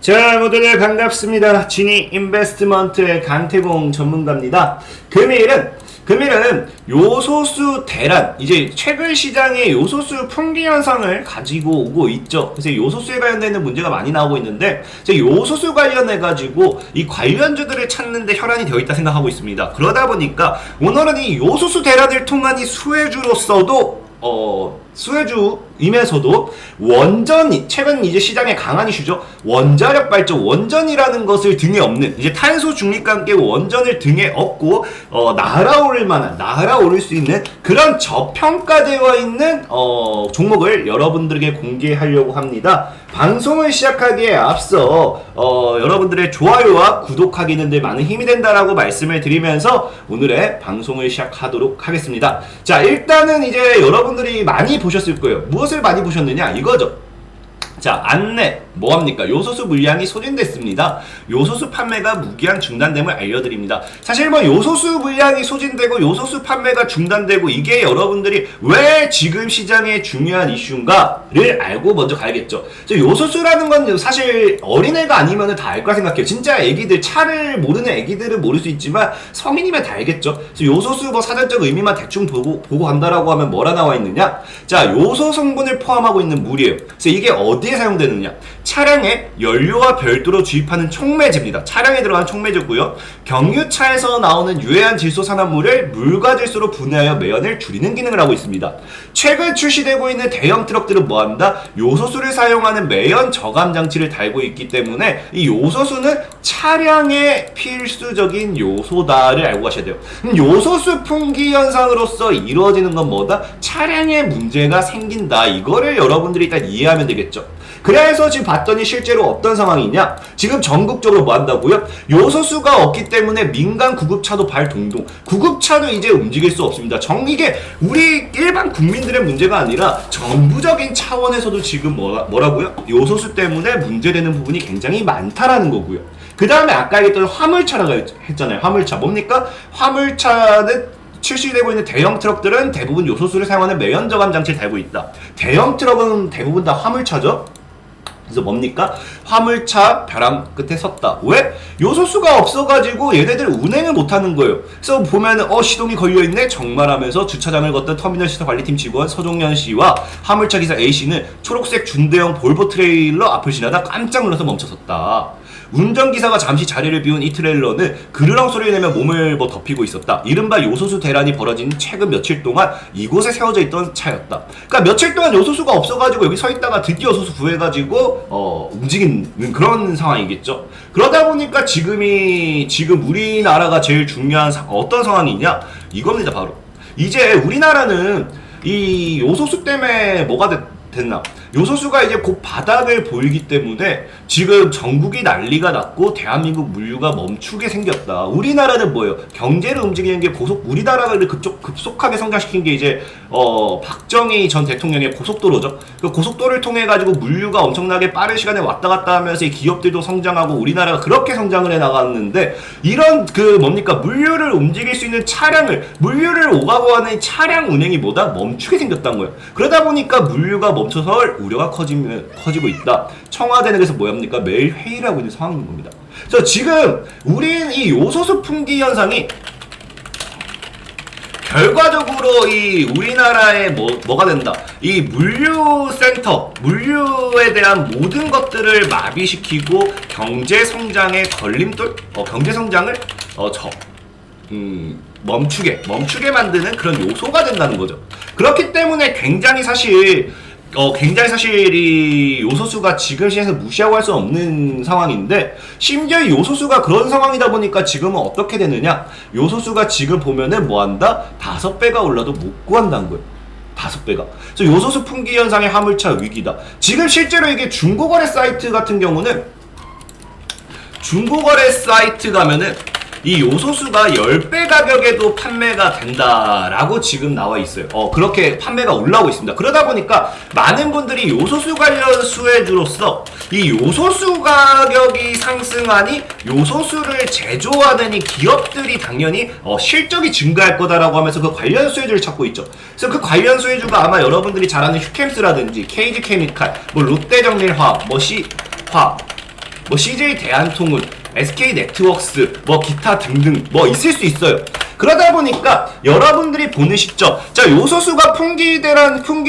자, 모두들 반갑습니다. 지니 인베스트먼트의 강태공 전문가입니다. 금일은 요소수 대란, 이제 최근 시장에 요소수 풍기 현상을 가지고 오고 있죠. 그래서 요소수에 관련되는 문제가 많이 나오고 있는데, 제가 요소수 관련해가지고 이 관련주들을 찾는데 혈안이 되어 있다 생각하고 있습니다. 그러다 보니까 오늘은 이 요소수 대란을 통한 이 수혜주로서도 수혜주임에서도 원전, 최근 이제 시장에 강한 이슈죠. 원자력 발전, 원전이라는 것을 등에 업는, 이제 탄소 중립과 함께 원전을 등에 업고 날아오를 수 있는 그런 저평가되어 있는 종목을 여러분들에게 공개하려고 합니다. 방송을 시작하기에 앞서 여러분들의 좋아요와 구독하기는 늘 많은 힘이 된다라고 말씀을 드리면서 오늘의 방송을 시작하도록 하겠습니다. 자, 일단은 이제 여러분들이 많이 보셨을 거예요. 무엇을 많이 보셨느냐 이거죠. 자, 안내 뭐합니까? 요소수 물량이 소진됐습니다. 요소수 판매가 무기한 중단됨을 알려드립니다. 사실 뭐 요소수 물량이 소진되고 요소수 판매가 중단되고 이게 여러분들이 왜 지금 시장에 중요한 이슈인가를 알고 먼저 가야겠죠. 요소수라는 건 사실 어린애가 아니면 다 알 거라 생각해요. 진짜 애기들, 차를 모르는 애기들은 모를 수 있지만 성인이면 다 알겠죠. 그래서 요소수 뭐 사전적 의미만 대충 보고 간다라고 하면 뭐라 나와 있느냐? 자, 요소 성분을 포함하고 있는 물이에요. 그래서 이게 어디에 사용되느냐? 차량에 연료와 별도로 주입하는 촉매제입니다. 차량에 들어가는 촉매제고요. 경유차에서 나오는 유해한 질소 산화물을 물과 질소로 분해하여 매연을 줄이는 기능을 하고 있습니다. 최근 출시되고 있는 대형 트럭들은 뭐한다? 요소수를 사용하는 매연 저감 장치를 달고 있기 때문에 이 요소수는 차량의 필수적인 요소다를 알고 가셔야 돼요. 요소수 풍기 현상으로서 이루어지는 건 뭐다? 차량에 문제가 생긴다. 이거를 여러분들이 일단 이해하면 되겠죠. 그래서 지금 봤더니 실제로 어떤 상황이냐? 지금 전국적으로 뭐 한다고요? 요소수가 없기 때문에 민간 구급차도 발동동. 구급차도 이제 움직일 수 없습니다. 이게 우리 일반 국민들의 문제가 아니라 정부적인 차원에서도 지금 뭐라고요? 요소수 때문에 문제되는 부분이 굉장히 많다라는 거고요. 그 다음에 아까 얘기했던 화물차라고 했잖아요. 화물차. 뭡니까? 화물차는 출시되고 있는 대형 트럭들은 대부분 요소수를 사용하는 매연 저감 장치를 달고 있다. 대형 트럭은 대부분 다 화물차죠. 그래서 뭡니까? 화물차 벼랑 끝에 섰다. 왜? 요소수가 없어가지고 얘네들 운행을 못하는 거예요. 그래서 보면은 시동이 걸려있네? 정말하면서 주차장을 걷던 터미널 시설 관리팀 직원 서종현 씨와 화물차 기사 A 씨는 초록색 준대형 볼보 트레일러 앞을 지나다 깜짝 놀라서 멈춰섰다. 운전기사가 잠시 자리를 비운 이 트레일러는 그르렁 소리를 내며 몸을 덮이고 있었다. 이른바 요소수 대란이 벌어진 최근 며칠 동안 이곳에 세워져 있던 차였다. 그러니까 며칠 동안 요소수가 없어가지고 여기 서 있다가 드디어 요소수 구해가지고 움직이는 그런 상황이겠죠. 그러다 보니까 지금 우리나라가 제일 중요한 어떤 상황이냐? 이겁니다. 바로 이제 우리나라는 이 요소수 때문에 뭐가 됐나? 요소수가 이제 곧 바닥을 보이기 때문에 지금 전국이 난리가 났고 대한민국 물류가 멈추게 생겼다. 우리나라는 뭐예요? 경제를 움직이는 게 우리나라를 급속하게 성장시킨 게 이제 박정희 전 대통령의 고속도로죠. 그 고속도로를 통해 가지고 물류가 엄청나게 빠른 시간에 왔다 갔다 하면서 이 기업들도 성장하고 우리나라가 그렇게 성장을 해 나갔는데 이런 물류를 움직일 수 있는 물류를 오가고 하는 차량 운행이 멈추게 생겼다는 거예요. 그러다 보니까 물류가 멈춰서 우려가 커지고 있다. 청와대는 그래서 뭐합니까? 매일 회의를 하고 있는 상황인 겁니다. 그래서 지금 우린 이 요소수 풍기 현상이 결과적으로 이 우리나라에 뭐가 된다. 이 물류센터, 물류에 대한 모든 것들을 마비시키고 경제 성장의 걸림돌, 경제 성장을 멈추게 만드는 그런 요소가 된다는 거죠. 그렇기 때문에 굉장히 사실 이 요소수가 지금 시장에서 무시하고 할 수 없는 상황인데, 심지어 이 요소수가 그런 상황이다 보니까 지금은 어떻게 되느냐? 요소수가 지금 보면은 뭐한다? 5배가 올라도 못 구한다는 거예요. 5배가. 그래서 요소수 풍기 현상의 화물차 위기다. 지금 실제로 이게 중고거래 사이트 같은 경우는 중고거래 사이트 가면은 이 요소수가 10배 가격에도 판매가 된다라고 지금 나와 있어요. 그렇게 판매가 올라오고 있습니다. 그러다 보니까 많은 분들이 요소수 관련 수혜주로서 이 요소수 가격이 상승하니 요소수를 제조하는 이 기업들이 당연히 실적이 증가할 거다라고 하면서 그 관련 수혜주를 찾고 있죠. 그래서 그 관련 수혜주가 아마 여러분들이 잘 아는 휴캠스라든지 KG케미칼, 뭐 롯데정밀화학, 뭐 C화학, 뭐 CJ 대한통운, SK 네트워크스, 뭐 기타 등등 뭐 있을 수 있어요. 그러다 보니까 여러분들이 보는 시점, 자 요소수가 풍기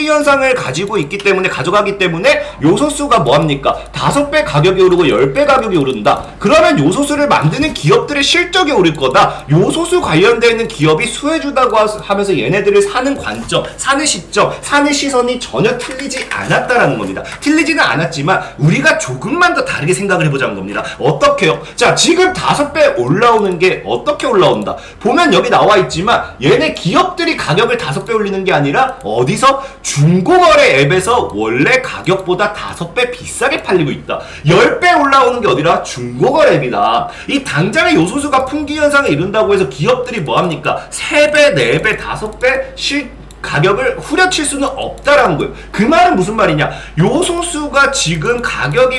현상을 가지고 있기 때문에 가져가기 때문에 요소수가 뭐합니까? 5배 가격이 오르고 10배 가격이 오른다. 그러면 요소수를 만드는 기업들의 실적이 오를 거다. 요소수 관련되어 있는 기업이 수혜주다고 하면서 얘네들을 사는 관점, 사는 시점, 사는 시선이 전혀 틀리지 않았다라는 겁니다. 틀리지는 않았지만 우리가 조금만 더 다르게 생각을 해보자는 겁니다. 어떻게요? 자 지금 5배 올라오는 게 어떻게 올라온다? 보면 여기 나와 있지만 얘네 기업들이 가격을 5배 올리는 게 아니라 어디서? 중고거래 앱에서 원래 가격보다 5배 비싸게 팔리고 있다. 10배 올라오는 게 어디라? 중고거래 앱이다. 이 당장의 요소수가 풍기 현상을 이룬다고 해서 기업들이 뭐합니까? 3배, 4배, 5배 가격을 후려칠 수는 없다라는 거예요. 그 말은 무슨 말이냐? 요소수가 지금 가격이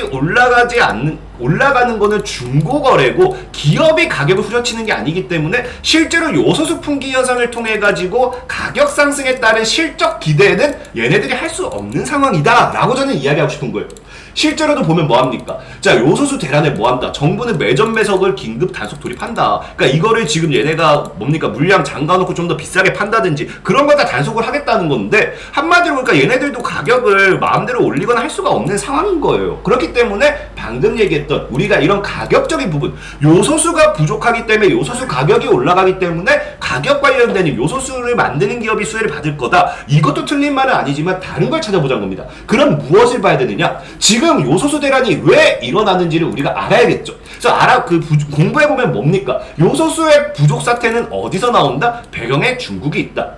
올라가는 거는 중고거래고 기업이 가격을 후려치는 게 아니기 때문에 실제로 요소수 풍기 현상을 통해 가지고 가격 상승에 따른 실적 기대는 얘네들이 할 수 없는 상황이다 라고 저는 이야기하고 싶은 거예요. 실제로도 보면 뭐합니까? 자 요소수 대란에 뭐한다? 정부는 매점 매석을 긴급 단속 돌입한다. 그러니까 이거를 지금 얘네가 뭡니까? 물량 잠가놓고 좀 더 비싸게 판다든지 그런 거 다 단속을 하겠다는 건데 한마디로 보니까 얘네들도 가격을 마음대로 올리거나 할 수가 없는 상황인 거예요. 그렇기 때문에 방금 얘기했던 우리가 이런 가격적인 부분, 요소수가 부족하기 때문에 요소수 가격이 올라가기 때문에 가격 관련된 요소수를 만드는 기업이 수혜를 받을 거다. 이것도 틀린 말은 아니지만 다른 걸 찾아보자는 겁니다. 그럼 무엇을 봐야 되느냐? 지금 요소수 대란이 왜 일어나는지를 우리가 알아야겠죠. 그래서 공부해보면 뭡니까? 요소수의 부족 사태는 어디서 나온다? 배경에 중국이 있다.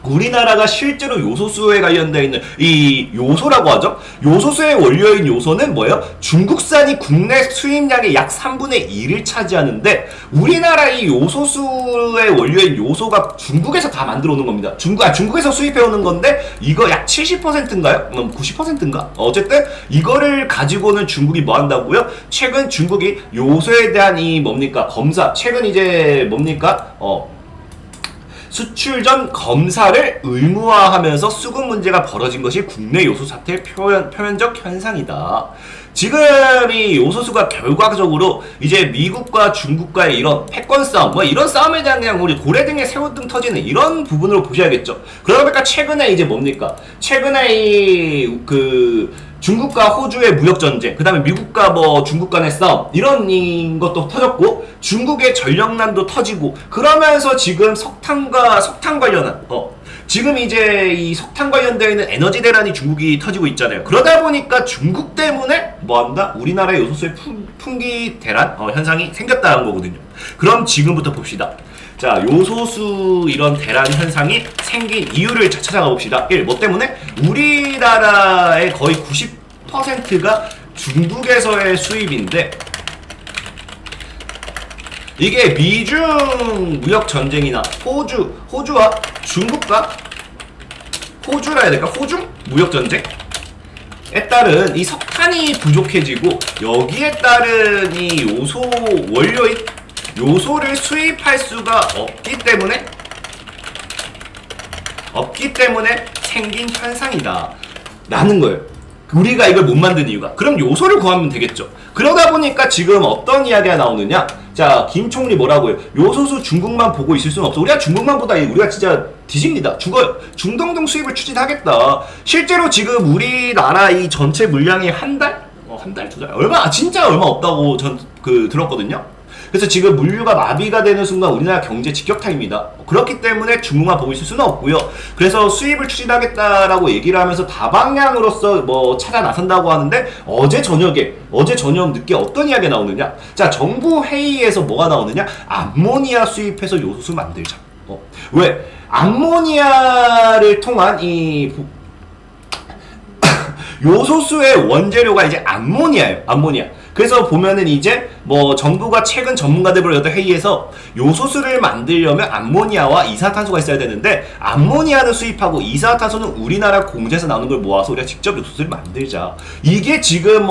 우리나라가 실제로 요소수에 관련되어 있는 이 요소라고 하죠. 요소수의 원료인 요소는 뭐예요? 중국산이 국내 수입량의 약 3분의 1을 차지하는데 우리나라 이 요소수의 원료인 요소가 중국에서 다 만들어 오는 겁니다. 중국에서 수입해 오는 건데 이거 약 70%인가요? 90%인가? 어쨌든 이거를 가지고는 중국이 뭐 한다고요? 최근 중국이 요소에 대한 이 뭡니까? 검사. 최근 이제 뭡니까? 수출 전 검사를 의무화하면서 수급 문제가 벌어진 것이 국내 요소 사태의 표면적 현상이다. 지금 이 요소수가 결과적으로 이제 미국과 중국과의 이런 패권 싸움, 뭐 이런 싸움에 대한 그냥 우리 고래등에 새우등 터지는 이런 부분으로 보셔야겠죠. 그러다 보니까 최근에 이제 뭡니까? 최근에 중국과 호주의 무역전쟁, 그 다음에 미국과 중국 간의 싸움, 이런 것도 터졌고, 중국의 전력난도 터지고, 그러면서 지금 석탄 관련한, 지금 이제 이 석탄 관련되어 있는 에너지 대란이 중국이 터지고 있잖아요. 그러다 보니까 중국 때문에 뭐한다? 우리나라의 요소수의 풍기 대란 현상이 생겼다는 거거든요. 그럼 지금부터 봅시다. 자, 요소수 이런 대란 현상이 생긴 이유를 찾아가 봅시다. 1. 뭐 때문에? 우리나라의 거의 90%가 중국에서의 수입인데 이게 미중 무역 전쟁이나 호주와 중국과 호주라 해야 될까? 호중 무역 전쟁에 따른 이 석탄이 부족해지고 여기에 따른 이 요소 원료인 요소를 수입할 수가 없기 때문에 생긴 현상이다 라는 거예요. 우리가 이걸 못 만든 이유가. 그럼 요소를 구하면 되겠죠. 그러다 보니까 지금 어떤 이야기가 나오느냐? 자, 김 총리 뭐라고요? 요소수 중국만 보고 있을 수는 없어. 우리가 중국만 보다 우리가 진짜 뒤집니다. 죽어요. 중동등 수입을 추진하겠다. 실제로 지금 우리나라 이 전체 물량이 한 달? 한 달, 2달? 진짜 얼마 없다고 전 들었거든요. 그래서 지금 물류가 마비가 되는 순간 우리나라 경제 직격탄입니다. 그렇기 때문에 중국만 보고 있을 수는 없고요. 그래서 수입을 추진하겠다라고 얘기를 하면서 다방향으로서 찾아 나선다고 하는데 어제 저녁 늦게 어떤 이야기가 나오느냐? 자, 정부 회의에서 뭐가 나오느냐? 암모니아 수입해서 요소수 만들자. 왜? 암모니아를 통한 이 요소수의 원재료가 이제 암모니아예요. 암모니아. 그래서 보면은 이제 정부가 최근 전문가들을 여덟 회의에서 요소수를 만들려면 암모니아와 이산화탄소가 있어야 되는데 암모니아는 수입하고 이산화탄소는 우리나라 공장에서 나오는 걸 모아서 우리가 직접 요소수를 만들자. 이게 지금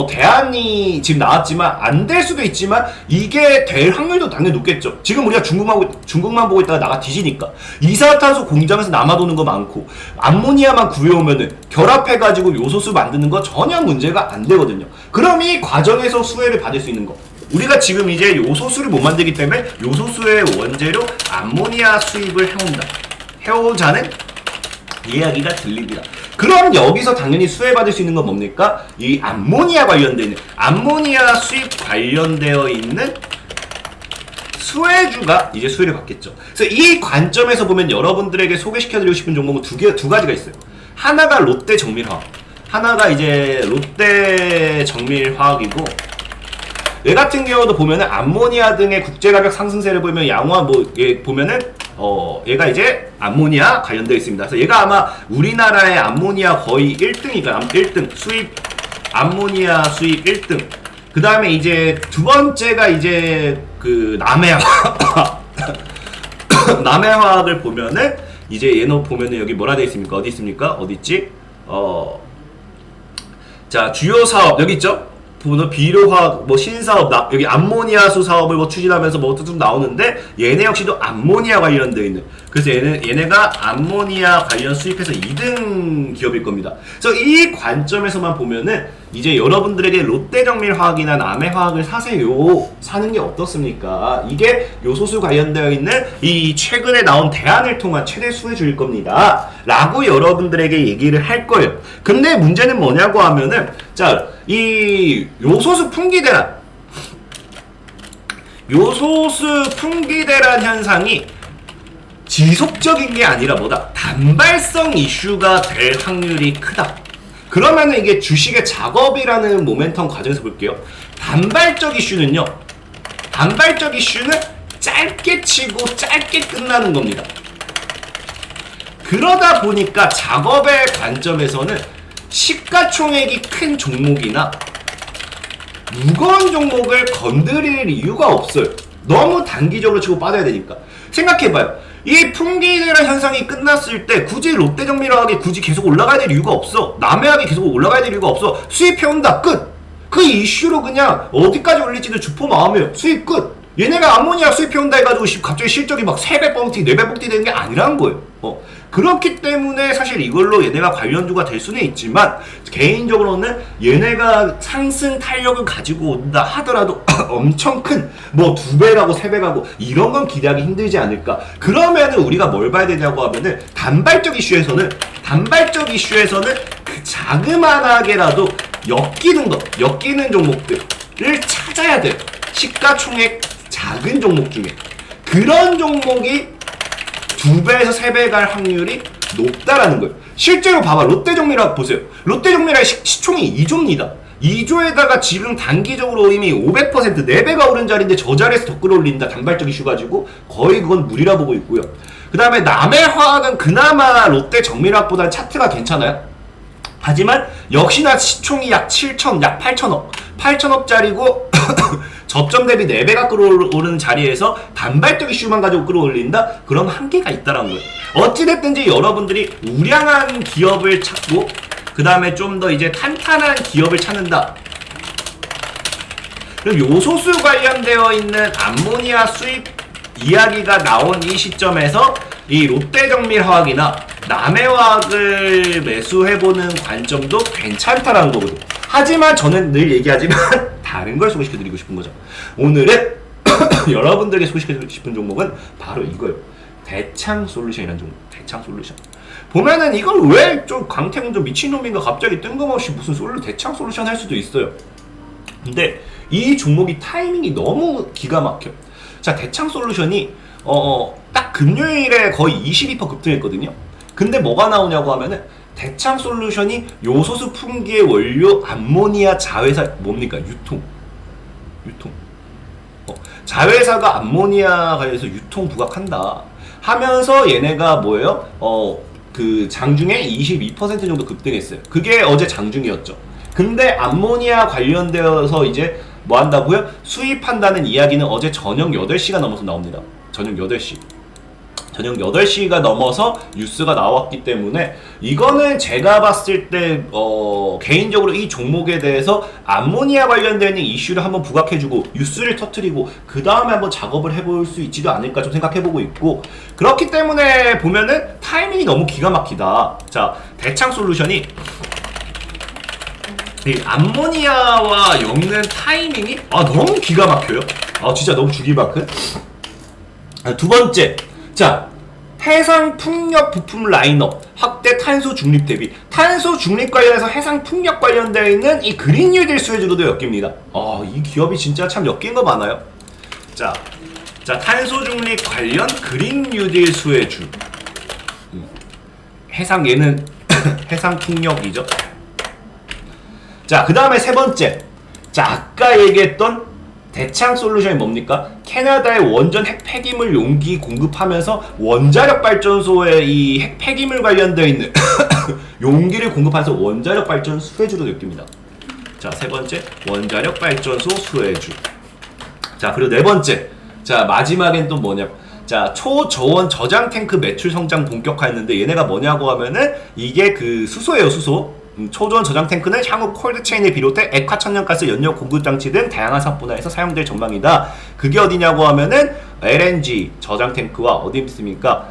대안이 지금 나왔지만 안 될 수도 있지만 이게 될 확률도 당연히 높겠죠. 지금 우리가 중국만 보고 있다가 나가 뒤지니까 이산화탄소 공장에서 남아도는 거 많고 암모니아만 구해오면은 결합해가지고 요소수 만드는 거 전혀 문제가 안 되거든요. 그럼 이 과정에서 수혜를 받을 수 있는 거. 우리가 지금 이제 요소수를 못 만들기 때문에 요소수의 원재료 암모니아 수입을 해오자는 이야기가 들립니다. 그럼 여기서 당연히 수혜받을 수 있는 건 뭡니까? 이 암모니아 관련되어 있는, 암모니아 수입 관련되어 있는 수혜주가 이제 수혜를 받겠죠. 그래서 이 관점에서 보면 여러분들에게 소개시켜드리고 싶은 종목은 두 가지가 있어요. 하나가 롯데 정밀화학, 하나가 이제 롯데 정밀화학이고, 얘 같은 경우도 보면은 암모니아 등의 국제가격 상승세를 보면 양화 얘 보면은 얘가 이제 암모니아 관련되어 있습니다. 그래서 얘가 아마 우리나라의 암모니아 거의 1등이니까 1등 수입, 암모니아 수입 1등. 그 다음에 이제 두 번째가 이제 그 남해화학. 남해화학을 보면은 이제 얘는 보면은 여기 뭐라 되어 있습니까? 어디 있습니까? 어디 있지? 자, 주요 사업 여기 있죠? 비료화학, 신사업, 여기 암모니아수 사업을 추진하면서 쭉 나오는데, 얘네 역시도 암모니아 관련되어 있는, 그래서 얘네가 암모니아 관련 수입해서 2등 기업일 겁니다. 그래서 이 관점에서만 보면은, 이제 여러분들에게 롯데정밀화학이나 남해화학을 사세요. 사는 게 어떻습니까? 이게 요소수 관련되어 있는 이 최근에 나온 대안을 통한 최대 수혜주일 겁니다. 라고 여러분들에게 얘기를 할 거예요. 근데 문제는 뭐냐고 하면은, 자, 이 요소수 풍기대란, 요소수 풍기대란 현상이 지속적인 게 아니라 뭐다? 단발성 이슈가 될 확률이 크다. 그러면은 이게 주식의 작업이라는 모멘텀 과정에서 볼게요. 단발적 이슈는요, 단발적 이슈는 짧게 치고 짧게 끝나는 겁니다. 그러다 보니까 작업의 관점에서는 시가총액이 큰 종목이나 무거운 종목을 건드릴 이유가 없어요. 너무 단기적으로 치고 빠져야 되니까. 생각해봐요. 이 풍기대란 현상이 끝났을 때 굳이 롯데정밀화학이 굳이 계속 올라가야 될 이유가 없어. 남해학이 계속 올라가야 될 이유가 없어. 수입해온다. 끝. 그 이슈로 그냥 어디까지 올릴지도 주포 마음이에요. 수입 끝. 얘네가 암모니아 수입해온다 해가지고 갑자기 실적이 막 3배 뻥튀 4배 뻥튀 되는 게 아니라는 거예요. 그렇기 때문에 사실 이걸로 얘네가 관련주가 될 수는 있지만, 개인적으로는 얘네가 상승 탄력을 가지고 온다 하더라도 엄청 큰 2배라고 3배가고 이런 건 기대하기 힘들지 않을까. 그러면은 우리가 뭘 봐야 되냐고 하면은 단발적 이슈에서는 그 자그만하게라도 엮이는 종목들을 찾아야 돼요. 시가총액 작은 종목 중에 그런 종목이 2배에서 3배 갈 확률이 높다라는 거예요. 실제로 봐봐. 롯데정밀화학 보세요. 롯데정밀화의 시총이 2조입니다. 2조에다가 지금 단기적으로 이미 500% 4배가 오른 자리인데 저 자리에서 더 끌어올린다. 단발적 이슈 가지고 거의 그건 무리라 보고 있고요. 그 다음에 남해화학은 그나마 롯데정밀화학보다는 차트가 괜찮아요. 하지만 역시나 시총이 약 8천억짜리고 저점 대비 4배가 끌어오르는 자리에서 단발적 이슈만 가지고 끌어올린다? 그럼 한계가 있다라는 거예요. 어찌됐든지 여러분들이 우량한 기업을 찾고, 그 다음에 좀 더 이제 탄탄한 기업을 찾는다. 그리고 요소수 관련되어 있는 암모니아 수입 이야기가 나온 이 시점에서 이 롯데정밀화학이나 남해화학을 매수해보는 관점도 괜찮다라는 거거든요. 하지만 저는 늘 얘기하지만 다른 걸 소개시켜드리고 싶은 거죠. 오늘은 여러분들에게 소개시켜드리고 싶은 종목은 바로 이거예요. 대창솔루션이라는 종목. 대창솔루션. 보면은 이걸 왜 좀 광태군 좀 미친놈인가 갑자기 뜬금없이 무슨 대창솔루션 할 수도 있어요. 근데 이 종목이 타이밍이 너무 기가 막혀. 자, 대창솔루션이 딱 금요일에 거의 22% 급등했거든요. 근데 뭐가 나오냐고 하면은 대창솔루션이 요소수 풍기의 원료 암모니아 자회사 뭡니까? 유통. 자회사가 암모니아 관련해서 유통 부각한다 하면서 얘네가 뭐예요? 그 장중에 22% 정도 급등했어요. 그게 어제 장중이었죠. 근데 암모니아 관련되어서 이제 뭐 한다고요? 수입한다는 이야기는 어제 저녁 8시가 넘어서 나옵니다. 저녁 8시가 넘어서 뉴스가 나왔기 때문에 이거는 제가 봤을 때 개인적으로 이 종목에 대해서 암모니아 관련되는 이슈를 한번 부각해주고 뉴스를 터뜨리고 그 다음에 한번 작업을 해볼 수 있지도 않을까 좀 생각해보고 있고, 그렇기 때문에 보면은 타이밍이 너무 기가 막히다. 자, 대창솔루션이 이 암모니아와 엮는 타이밍이 너무 기가 막혀요. 진짜 너무 주기 막힌. 두 번째, 자, 해상 풍력 부품 라인업 확대 탄소 중립 대비. 탄소 중립 관련해서 해상 풍력 관련되어 있는 이 그린 뉴딜 수혜주로도 엮입니다. 이 기업이 진짜 참 엮인 거 많아요. 자, 탄소 중립 관련 그린 뉴딜 수혜주. 해상 얘는 해상 풍력이죠. 자, 그 다음에 세 번째. 자, 아까 얘기했던 대창 솔루션이 뭡니까? 캐나다의 원전 핵 폐기물 용기 공급하면서 원자력 발전소에 이 핵 폐기물 관련되어 있는 용기를 공급하면서 원자력 발전 수혜주로 느낍니다. 자, 세 번째 원자력 발전소 수혜주. 자, 그리고 네 번째. 자, 마지막엔 또 뭐냐? 자, 초저온 저장 탱크 매출 성장 본격화했는데 얘네가 뭐냐고 하면은 이게 그 수소예요, 수소. 초저온 저장 탱크는 향후 콜드체인을 비롯해 액화 천연가스 연료 공급 장치 등 다양한 사업 분야에서 사용될 전망이다. 그게 어디냐고 하면은 LNG 저장 탱크와 어디 있습니까?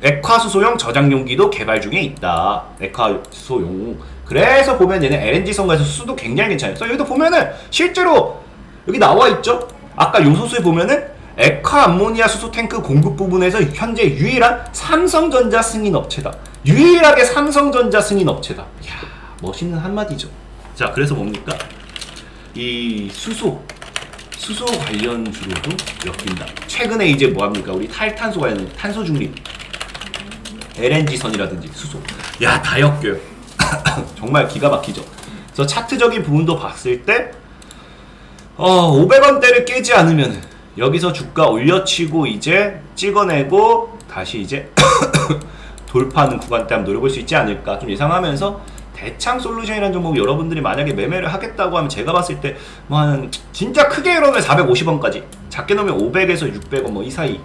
액화 수소용 저장 용기도 개발 중에 있다. 액화 수소용. 그래서 보면 얘는 LNG 성가에서 수도 굉장히 괜찮아요. 그래서 여기도 보면은 실제로 여기 나와 있죠. 아까 요소수에 보면은 액화 암모니아 수소 탱크 공급 부분에서 현재 유일한 삼성전자 승인 업체다. 유일하게 삼성전자 승인 업체다. 이야, 멋있는 한마디죠. 자, 그래서 뭡니까? 이 수소 관련주로도 엮인다. 최근에 이제 뭐합니까? 우리 탈탄소 관련 탄소 중립 LNG선이라든지 수소. 야, 다 엮여요. 정말 기가 막히죠. 그래서 차트적인 부분도 봤을 때 500원대를 깨지 않으면 여기서 주가 올려치고 이제 찍어내고 다시 이제 돌파하는 구간대 한번 노려볼 수 있지 않을까 좀 예상하면서, 대창 솔루션이라는 종목 여러분들이 만약에 매매를 하겠다고 하면 제가 봤을 때 뭐 한 진짜 크게 놓으면 450원까지, 작게 놓으면 500에서 600원 뭐 이 사이,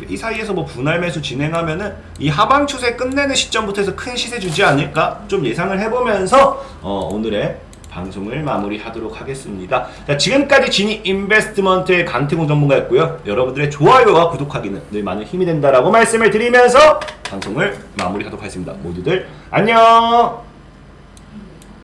이 사이에서 뭐 분할 매수 진행하면은 이 하방 추세 끝내는 시점부터 해서 큰 시세 주지 않을까 좀 예상을 해보면서 오늘의 방송을 마무리하도록 하겠습니다. 자, 지금까지 지니 인베스트먼트의 강태공 전문가였고요. 여러분들의 좋아요와 구독하기는 늘 많은 힘이 된다라고 말씀을 드리면서 방송을 마무리하도록 하겠습니다. 모두들 안녕.